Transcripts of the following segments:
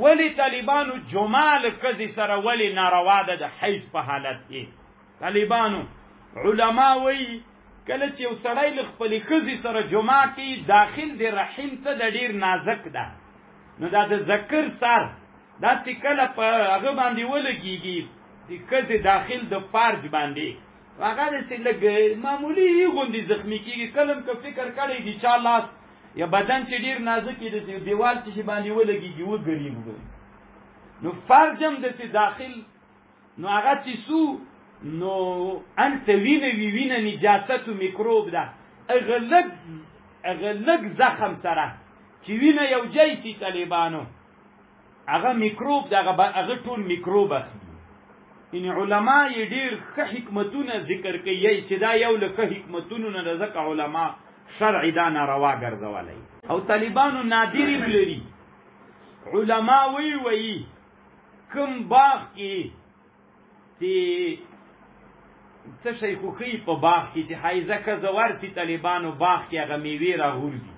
ولی طالبانو جمال کزی سره ولی ناروا ده د حیض په حالت کې. طالبانو علما وی کله چې یو سړی له خپلې ښځې سره جماع کوي داخل د رحم ته د ډېر نازک ده، نو دا د ذکر سر دا چې کله په هغه باندې ولګېږي د ښځې داخل د فارج باندې هغه داسې لږ معمولي غوندې زخمي کېږي. کله هم که فکر کړی د چا لاس یا بدن چې ډېر نازک وي داسې دیوال چې باندې ولګېږي وګرېږي، نو فرج هم داسې داخل نو هغه چې سو نو انت وینه وی وینه نجاست و میکروب ده. اغلق زخم سره چې وینه یو جای سي طالبانو هغه میکروب ده، هغه ټول میکروب اخلي. ان علما یې ډېر ښه حکمتونه ذکر کوي چې دا یو له ښه حکمتونو نه ده، ځکه علما شرعي دا ناروا ګرځولی. او طالبانو نادر هم لري، علما وی کوم باغ کې چې څه شی خوښوي په باغ کې چې حایزه ښځه ورسي طالبانو باغ کې هغه میوې راغورځي.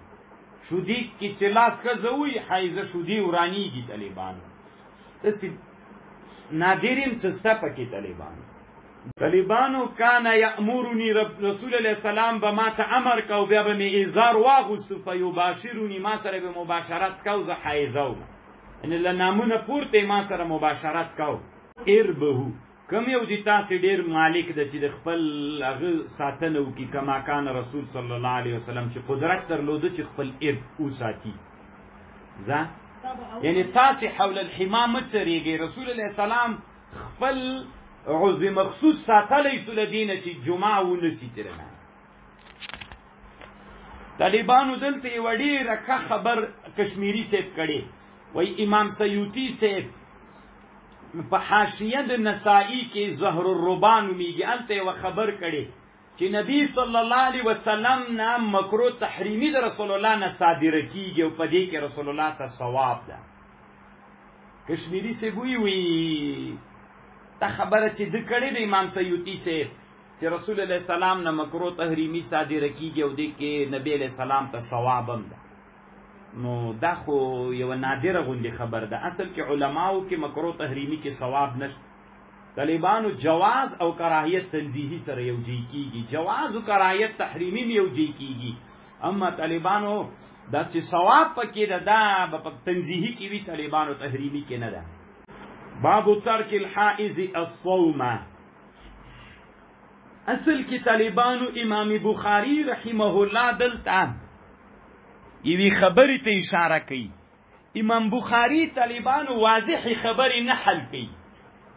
شودیک کې چې لاس ښځه وي حایزه شودي ورانیږي طالبانو. داسې نادر هم څه شته پکې طالبانو کان یأمرنی رسول الله سلام به ما ته امر کو، بیا به مې ازار واغوستو فیباشرونی ما سره به مباشرت کو، زه حایزه وم یعنې له نامونه پورته ما سره مباشرت کو. اربهو کم یو دی تاسې ډېر مالک ده چې د خپل هغه ساتنه وکړي، کما کان رسول صلی الله علیه وسلم چې قدرت درلوده چې خپل ارب وساتي. یعنی تاسې حول الحما مه څرېږئ. رسول الله سلام خپل عضو مخصوص ساتلی سو له دې نه چې جمعه ونسي ترنه. طالبانو دلته یوه ډېره ښه خبر کشمیري صاحب کړې، وایي امام سیوطي صاحب په حاشیه د نسائی کې زهر الربا نومیږي، هلته یوه خبر کړې چې نبی صلی الله علیه وسلم نه مکروه تحریمي د رسول الله نه صادره کېږي او په دې کې رسول الله ته ثواب ده. کشمیري صاحب وی دا خبره چې د کړې د امام سیوطي صاحب چې رسول الله سلام نه مکروه تحریمي صادره کېږي او دې کې نبی علیه السلام ته ثواب هم ده، نو دا خو یو نادره غوندې خبر ده. اصل کې علماو کې مکروه تحریمي کې ثواب نشته. طالبانو جواز او کراهیت تنزیهی سره یوځای کیږي، جواز او کراهیت تحریمی می یوځای کیږي، اما طالبانو دا چې ثواب پکې ده دا په تنزیهی کې وی، طالبانو تحریمی کې نه ده. باب ترک الحائز الصوم. اصل کې طالبانو امام بخاری رحمه الله دلته یوی خبرې ته اشاره کوي. امام بخاری طالبانو واضح خبرې نه حل کوي،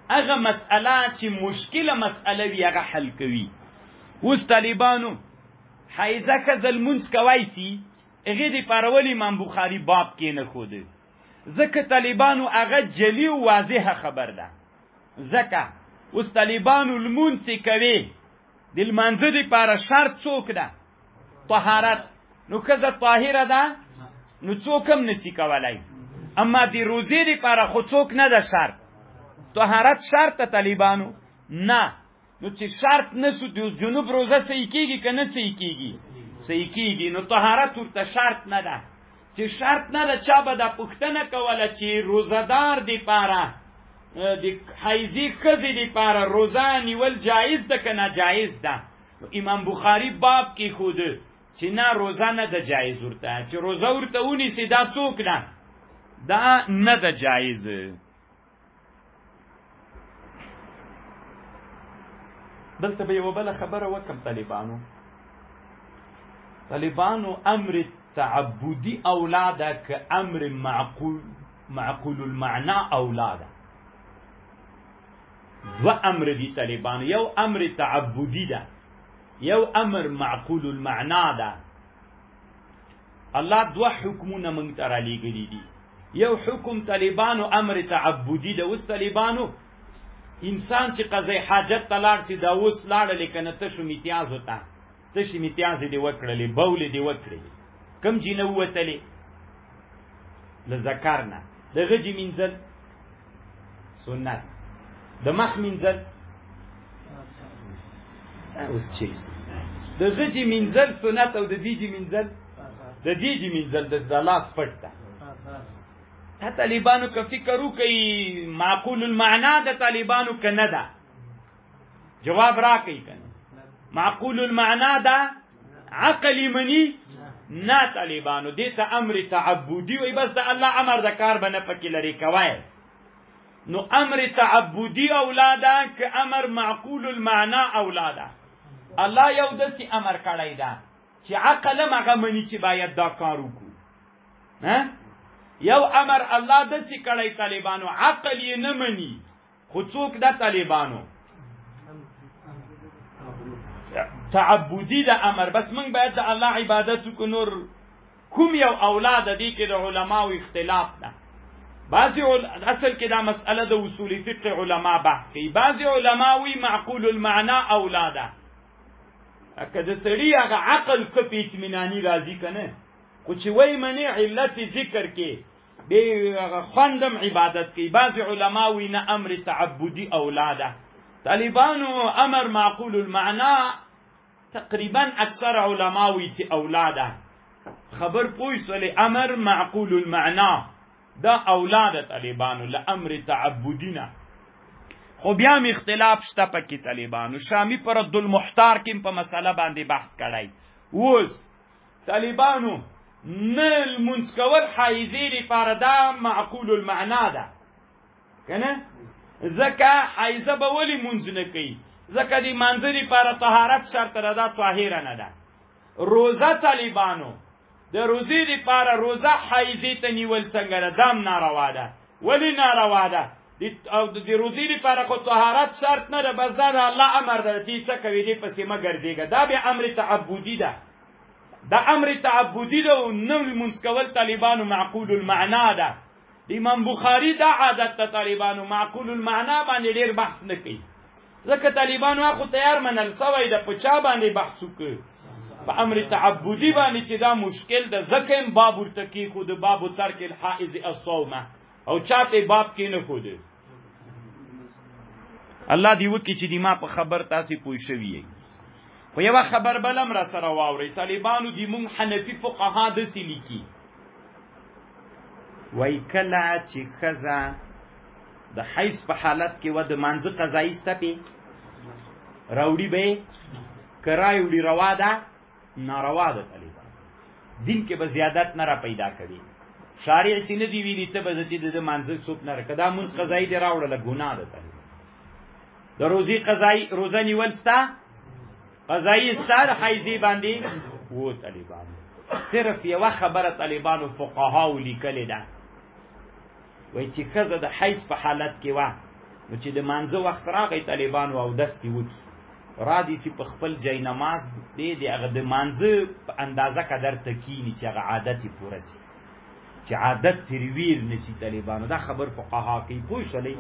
هغه مسئله چې مشکله مسئله وي هغه حل کوي. اوس طالبانو حایزه ښځه لمونځ کوی سي، هغې دپاره ولې امام بخاري باب کې نه ښوده؟ ځکه طالبانو هغه جلي و واضحه خبر ده. ځکه اوس طالبانو لمونځ چې کوي د لمانځه دپاره شرط څوک ده؟ طهارت. نو ښځه طاهره ده نو څوک هم نسي کولی، اما د روزې دپاره خو څوک نه ده شرط. طهارت شرط ته طالبانو نه، نو چې شرط نسو د جنوب روزه صحیح کېږي که نه صحیح کېږي؟ صحیح کېږي. نو طهارت ورته شرط نه ده. چې شرط نه ده چا به دا پوښتنه کوله چې روزهدار دپاره د حیضې ښځې دپاره روزه نیول جایز ده که ناجایز ده؟ امام بخاري باب کې ښوده چې نه روزه نه ده جایز ورته، چې روزه ورته ونیسي دا څوک نه، دا نه ده جایزه. دلته به یوه بله خبره وکړم. طالبانو امر تعبدي اولاده که امر معقول المعنى اولاده؟ دو امر دي طالبانو، یو امر تعبدي ده، یو امر معقول المعنى ده. الله دو حکمونه موږ ته رالیږلي دي. یو حکم طالبانو امر تعبدي ده. اوس طالبانو انسان چې قضای حاجت ته لاړ چې دا اوس لاړلې که نه تشو میتیازو ته، تشې میتیازې دې وکړلې، بولې دې وکړلې، کم جي نه ووتلې؟ له ذکر نه. د غجې مینځل سنت، د مخ مینځل اوس چې د غجې مینځل سنت او د دیجې مینځل د لاس پټ ده. دا طالبانو که فکر وکړي معقول المعنا د طالبانو که نه ده جواب راکړئ کنه معقول المعنا ده عقلی منی نه طالبانو دې ته امر تعبدي وي بس د الله امر د کار به نه پکې لري کوی نو امر تعبدي اولاده که امر معقول المعنا اولاده الله یو داسې امر کړی ده چې عقل هم هغه مني چې باید دا کار وکړو یو امر الله داسې کړی طالبانو عقل یې نه مني خو څوک ده طالبانو تعبدي د امر بس موږ باید د الله عبادت وکړو نور کوم یو اولاد دي کې د علماو اختلاف ده بعضی اصل کې دا مسئله د اصول فقه علما بحث کوي بعضی علما وی معقول المعنا اولاده که د سړي هغه عقل کپی اطمینانی راځي کنه خو چې وای منی علت ذکر کې به خوندم عبادت کوي بعضی علما وی نه امر تعبدي اولاده طالبانو امر معقول المعنا تقریبا اکثر علما وی چې اولاده خبر پوي سولې امر معقول المعنا دا اولاد طالبانو لامر تعبدینا خو بیا م اختلاف شته پکې طالبانو شامی پر رد المحتار کې په مسله باندې بحث کړای اوس طالبانو نل منسکول حایزی لپاره دا معقول المعنا ده کنه زکه حایزه به ولی منځ نه کوي زکه دی منځري لپاره طهارت شرط ده طاهر نه ده روزه طالبانو د روزي لپاره روزه حایزه ته نیول څنګه ده دم ناروا ده ولی ناروا ده د روزي لپاره خو طهارت شرط نه ده بس دا الله امر ده چې څه کوي دې پسې مګر دیګه دا به امر تعبدي ده دا امر تعبدي ده نو منسکول طالبانو معقول المعنا ده امام بخاری دا عادت ته طالبانو معقول المعنا باندې ډیر بحث نه کوي ځکه طالبانو خو تیار منل سوی د پچا باندې بحث وکړي په امر تعبدي باندې چې دا مشکل ده ځکه باب ورتکی خو د باب ترک الحائز الصومه او چاته باب کې نه خو ده الله دی وکي چې دی ما په خبر تاسو پوي شوی خو یو خبر بلم را سره واوري طالبانو دی مون حنفي فقها د سلیکی وای کله چې خزا د حیث په حالت کې و د منځ قضایي ستپی راوړي به کرایوړي روا ده ناروا ده طالبان دین کې به زیادت نه را پیدا کوي شارع چې نه دی ویلي ته به چې د منځ څوک نه کدا مونږ قضایي دی راوړل ګناه ده طالبان د روزي قضایي روزه نیول ستا قضایي ستا د حیزي باندې وو طالبان صرف یو خبره طالبانو فقها ولیکل ده وای چې خزه د حیث په حالت کې و نو چې د منځ وخت راغی طالبانو او دستي وکی را دي سي په خپل جای نماز دې هغه د منځ په اندازه قدر تکینی چې هغه عادت پوره شي چې عادت ترویر نشي طالبانو دا خبر فقها کوي پوه شئ